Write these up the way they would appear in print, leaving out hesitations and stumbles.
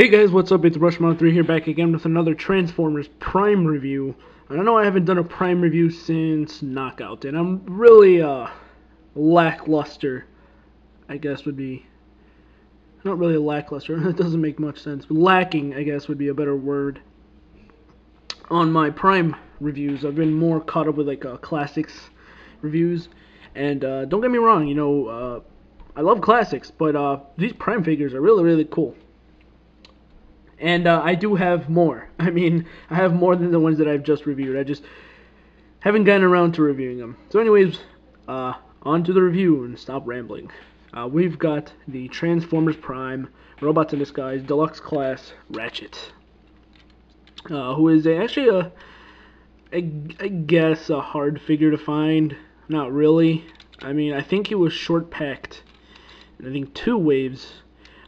Hey guys, what's up? It's Rushmon3 here, back again with another Transformers Prime review. And I know I haven't done a Prime review since Knockout, and I'm really lackluster, I guess would be, not really lackluster, that doesn't make much sense, but lacking, I guess, would be a better word, on my Prime reviews. I've been more caught up with classics reviews, and don't get me wrong, I love classics, but these Prime figures are really cool. And I do have more. I mean, I have more than the ones that I've just reviewed. I just haven't gotten around to reviewing them. So anyways, on to the review and stop rambling. We've got the Transformers Prime Robots in Disguise Deluxe Class Ratchet. Who is actually I guess a hard figure to find. Not really. I mean, I think he was short packed. I think 2 waves.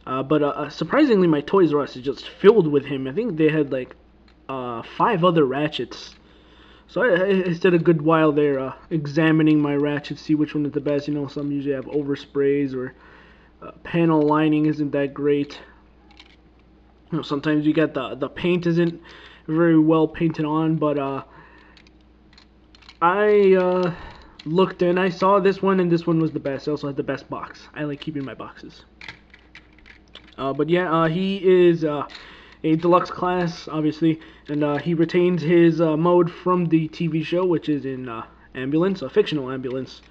But surprisingly, my Toys R Us is just filled with him. I think they had like 5 other Ratchets. So I spent a good while there examining my Ratchets, see which one is the best. You know, some usually have oversprays or panel lining isn't that great. You know, sometimes you get the paint isn't very well painted on. But I looked and I saw this one, and this one was the best. I also had the best box. I like keeping my boxes. But yeah, he is a deluxe class, obviously, and he retains his mode from the TV show, which is in ambulance, a fictional ambulance.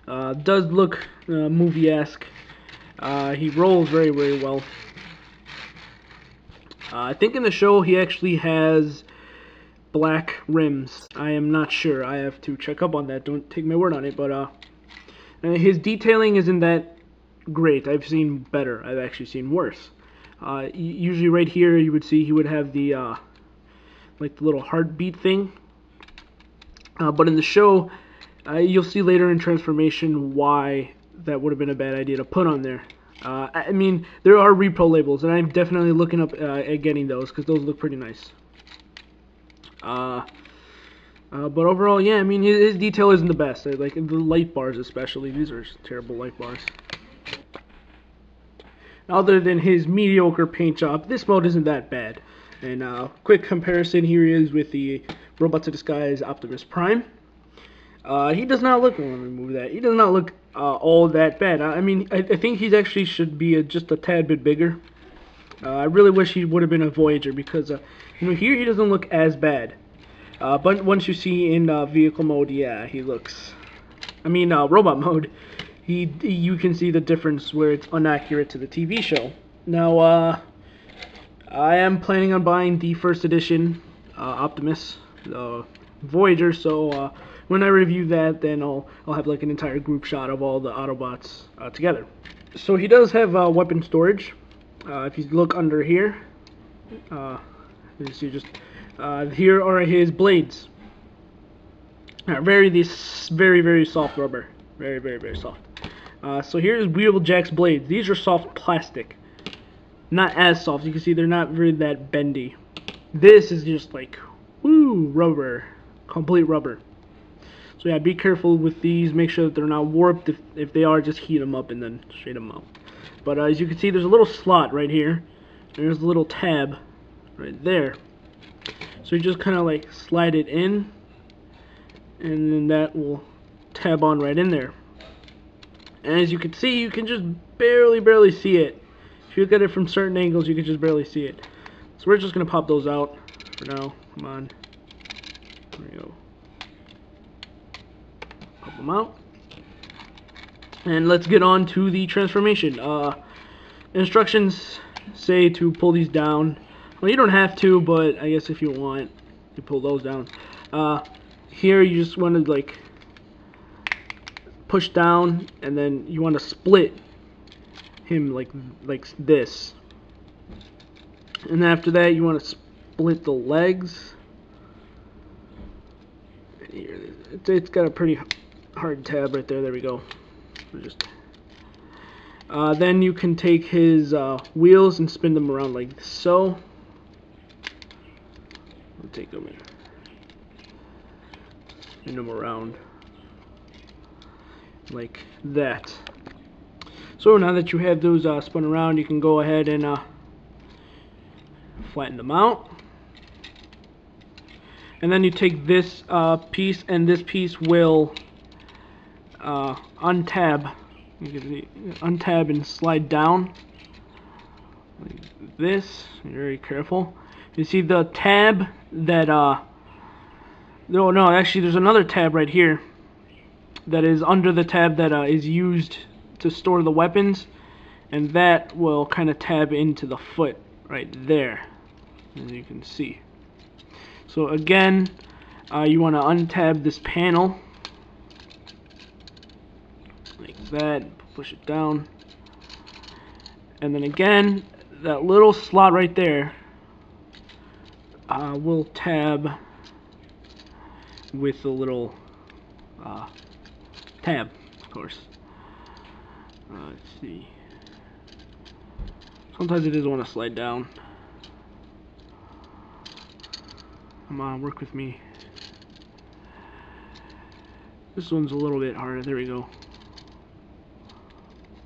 Does look movie-esque. He rolls very well. I think in the show he actually has black rims. I am not sure. I have to check up on that. Don't take my word on it. But his detailing isn't that great. I've seen better. I've actually seen worse. Usually right here you would see he would have the like the little heartbeat thing. But in the show, you'll see later in Transformation why that would have been a bad idea to put on there. I mean, there are repro labels, and I'm definitely looking up at getting those because those look pretty nice. But overall, yeah, I mean, his detail isn't the best. Like the light bars especially. These are terrible light bars. Other than his mediocre paint job, this mode isn't that bad. And quick comparison, here he is with the Robots in Disguise Optimus Prime. He does not look, let me remove that, he does not look all that bad. I mean, I think he actually should be just a tad bit bigger. I really wish he would have been a Voyager because, you know, here he doesn't look as bad. But once you see in vehicle mode, yeah, he looks, I mean, robot mode, you can see the difference where it's inaccurate to the TV show. Now, I am planning on buying the first edition Optimus Voyager, so when I review that, then I'll have like an entire group shot of all the Autobots together. So he does have weapon storage. If you look under here, you see just here are his blades. Very soft rubber, very soft. So here's Wheeljack's blades. These are soft plastic. Not as soft. You can see they're not very that bendy. This is just like, woo, rubber. Complete rubber. So yeah, be careful with these. Make sure that they're not warped. If they are, just heat them up and then straight them out. But as you can see, there's a little slot right here. There's a little tab right there. So you just kind of like slide it in, and then that will tab on right in there. And as you can see, you can just barely see it. If you look at it from certain angles, you can just barely see it. So we're just going to pop those out for now. Come on. There we go. Pop them out. And let's get on to the transformation. Instructions say to pull these down. Well, you don't have to, but I guess if you want, you pull those down. Here you just want to like push down, and then you want to split him like this, and after that you want to split the legs. Here, it's got a pretty hard tab right there. There we go. Just then you can take his wheels and spin them around like so. I'll take them in, spin them around like that. So now that you have those spun around, you can go ahead and flatten them out. And then you take this piece, and this piece will untab. You can untab and slide down like this. Be very careful. You see the tab that no, actually there's another tab right here that is under the tab that is used to store the weapons, and that will kind of tab into the foot right there, as you can see. So again, you want to untab this panel like that, push it down, and then again that little slot right there will tab with the little tab, of course. Let's see. Sometimes it does want to slide down. Come on, work with me. This one's a little bit harder. There we go.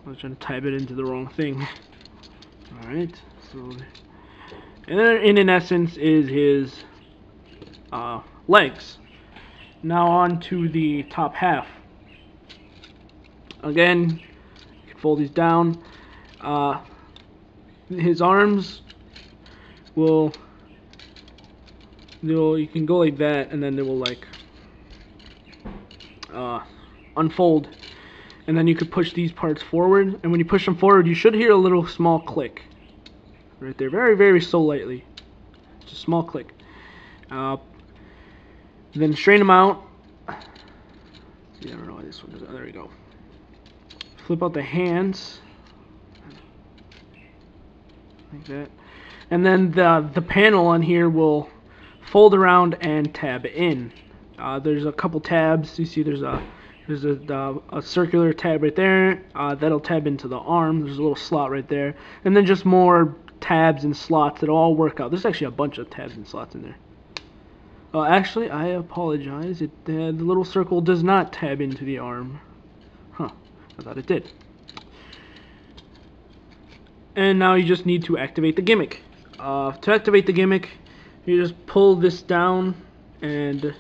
I was trying to type it into the wrong thing. Alright, so... And then in essence is his legs. Now on to the top half. Again, you can fold these down. His arms will... you can go like that, and then they will like unfold, and then you could push these parts forward, and when you push them forward you should hear a little small click right there, very very so lightly, just a small click. Then straighten them out. See, I don't know why this one does. Oh, there we go. Flip out the hands like that, and then the panel on here will fold around and tab in. There's a couple tabs. You see there's a circular tab right there. That'll tab into the arm. There's a little slot right there. And then just more tabs and slots that'll all work out. There's actually a bunch of tabs and slots in there. Actually, I apologize. The little circle does not tab into the arm. Huh. I thought it did. And now you just need to activate the gimmick. To activate the gimmick, you just pull this down and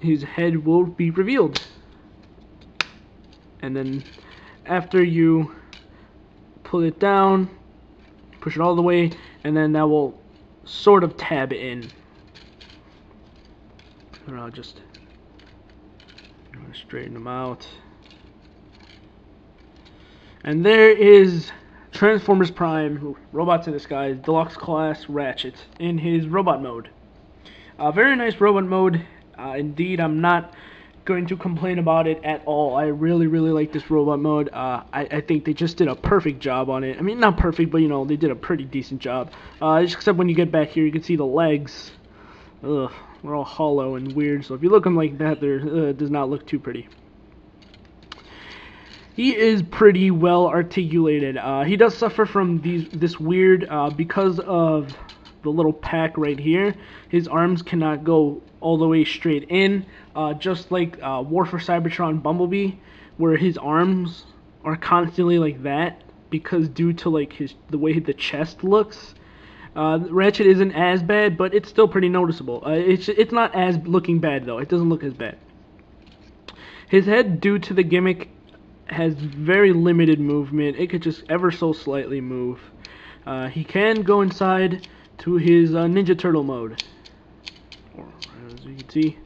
his head will be revealed. And then after you pull it down, push it all the way, and then that will sort of tab in. Or I'll just straighten them out. And there is Transformers Prime, Robots in Disguise, Deluxe Class Ratchet in his robot mode. Very nice robot mode. Indeed, I'm not going to complain about it at all. I really like this robot mode. I think they just did a perfect job on it. I mean, not perfect, but you know, they did a pretty decent job. Except when you get back here, you can see the legs. Ugh, they're all hollow and weird. So if you look them like that, it does not look too pretty. He is pretty well articulated. He does suffer from this weird, because of the little pack right here, his arms cannot go all the way straight in, just like War for Cybertron Bumblebee, where his arms are constantly like that, because due to like the way the chest looks. Ratchet isn't as bad, but it's still pretty noticeable. It's not as looking bad though. It doesn't look as bad. His head, due to the gimmick, has very limited movement. It could just ever so slightly move. He can go inside to his Ninja Turtle mode, as you can see.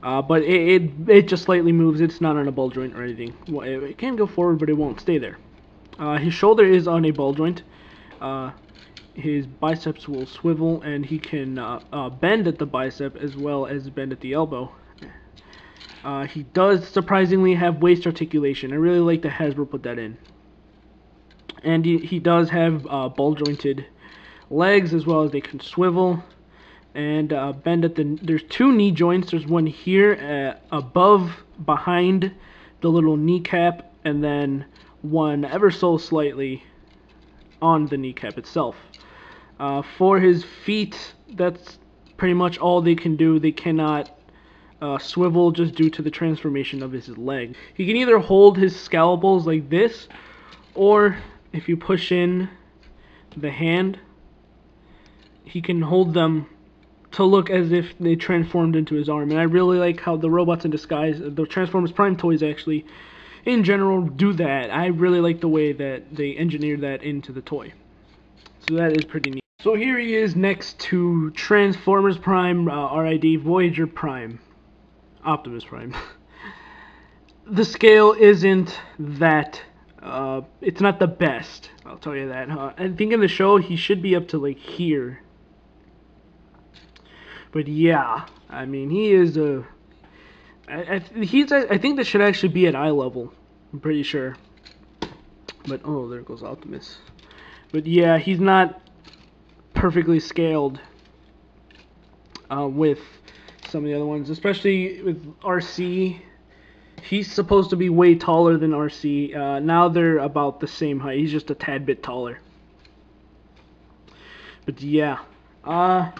But it just slightly moves. It's not on a ball joint or anything. Well, it can go forward, but it won't stay there. His shoulder is on a ball joint. His biceps will swivel, and he can bend at the bicep as well as bend at the elbow. He does surprisingly have waist articulation. I really like that Hasbro put that in. And he does have ball jointed legs, as well as they can swivel and bend at the... There's two knee joints. There's one here above, behind the little kneecap, and then one ever so slightly on the kneecap itself. For his feet, that's pretty much all they can do. They cannot swivel just due to the transformation of his leg. He can either hold his scalpels like this, or if you push in the hand, he can hold them to look as if they transformed into his arm. And I really like how the robots in disguise, the Transformers Prime toys actually, in general, do that. I really like the way that they engineered that into the toy. So that is pretty neat. So here he is next to Transformers Prime, RID, Voyager Prime, Optimus Prime. The scale isn't that, it's not the best, I'll tell you that. I think in the show he should be up to like here. But yeah, I mean, he is a... I think this should actually be at eye level. I'm pretty sure. But, oh, there goes Optimus. But yeah, he's not perfectly scaled with some of the other ones. Especially with RC. He's supposed to be way taller than RC. Now they're about the same height. He's just a tad bit taller. But yeah. I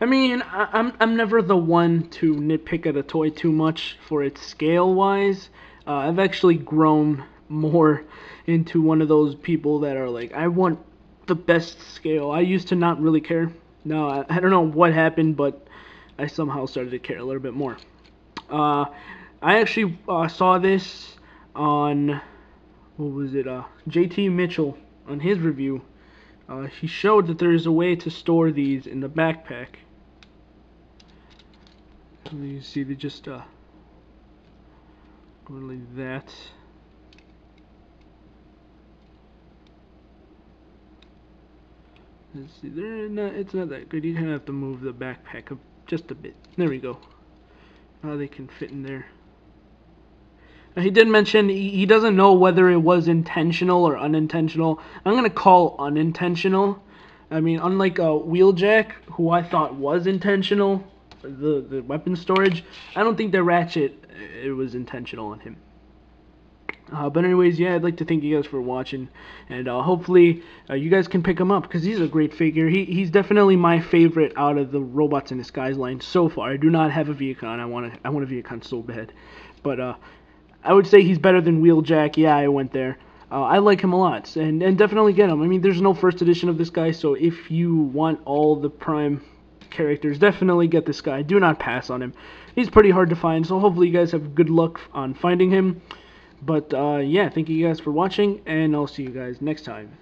mean, I'm never the one to nitpick at a toy too much for its scale-wise. I've actually grown more into one of those people that are like, I want the best scale. I used to not really care. No, I don't know what happened, but I somehow started to care a little bit more. I actually saw this on, what was it, JT Mitchell, on his review. He showed that there is a way to store these in the backpack. You see, they just go like that. Let's see, it's not that good. You kind of have to move the backpack up just a bit. There we go. Now they can fit in there. Now, he did mention he doesn't know whether it was intentional or unintentional. I'm gonna call unintentional. I mean, unlike Wheeljack, who I thought was intentional, the weapon storage, I don't think the Ratchet, it was intentional on him. But anyways, yeah, I'd like to thank you guys for watching, and hopefully you guys can pick him up, because he's a great figure. He's definitely my favorite out of the Robots in Disguise line so far. I do not have a Viacon. I want a Viacon so bad, but I would say he's better than Wheeljack. Yeah, I went there. I like him a lot, and definitely get him. I mean, there's no first edition of this guy, so if you want all the Prime characters, definitely get this guy. Do not pass on him. He's pretty hard to find, so hopefully you guys have good luck on finding him. But yeah, thank you guys for watching, and I'll see you guys next time.